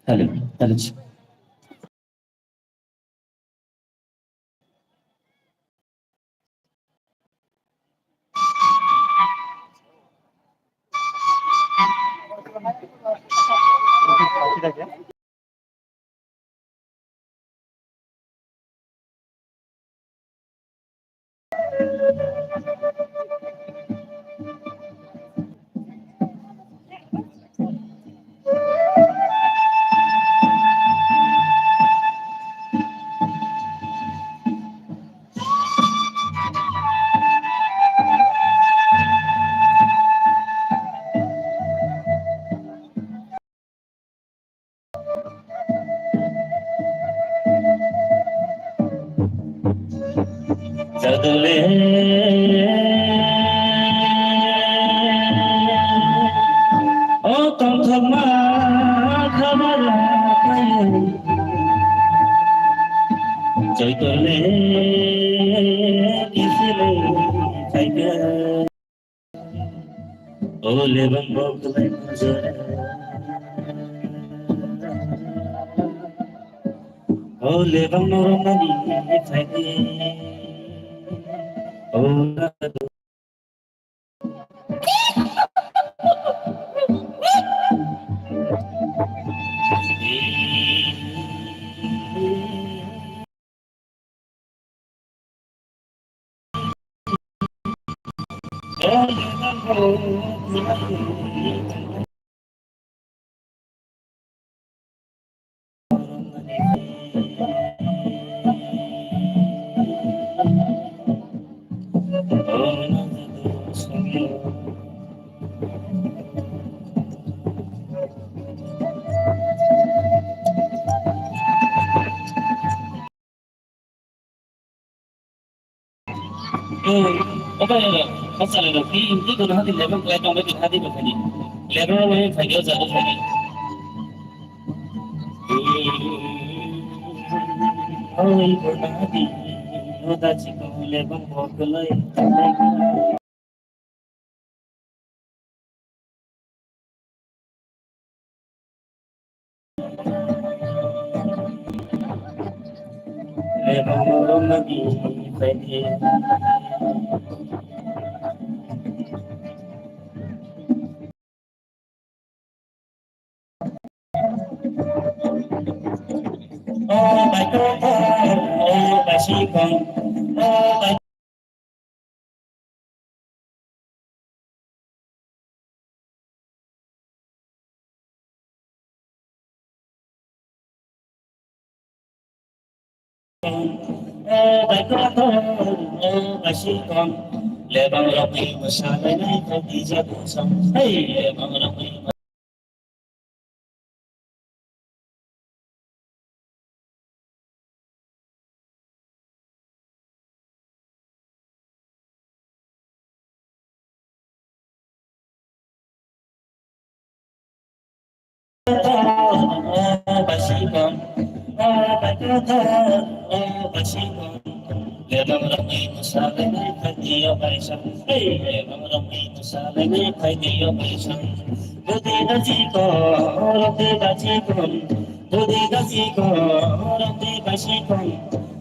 Hello, hello. চদলে ও কমা খবর চৈতলে কিসলে চাইকা ওলে Bengal নজরে ওলে বঙ্গমনি চাইকে OLA Pasal ada fi inti ko na hati level ko ito may hati ko kani level mo yung fayda sa ano kani ay ko na hati no da chiko level ko kulay level mo lagi fayda oh my god oh my shikong oh my oh my god oh my shikong level lagi masalah na hindi jago sang hey level lagi oh basikon oh bagata oh basikon lebang ramai masalah ni kadiyo paisang hey lebang ramai masalah ni kadiyo paisang dodi dajiko roti dajikon dodi dajiko roti basikon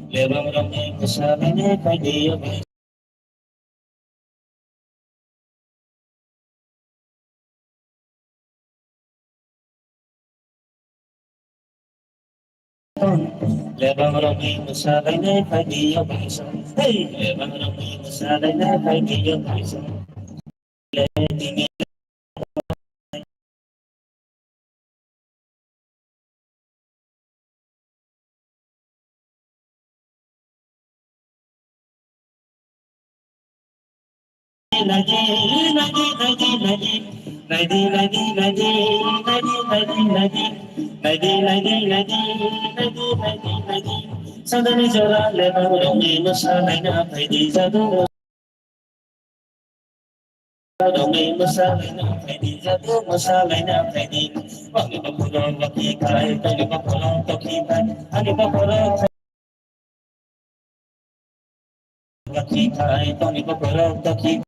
lebang ramai masalah ni kadiyo paisang lebang ramai masalah ni kadiyo paisang hey lebang ramai masalah ni kadiyo paisang lagi lagi lagi lagi lagi lagi lagi lagi lagi lagi lagi lagi lagi lagi lagi lagi sadani jora lebang ramai masalah na pwede jado May masabi na pwede Jago masabi na pwede Ano ba pulo makikay Ano ba pulo tokibay Ano ba pulo makikay Ano ba pulo tokibay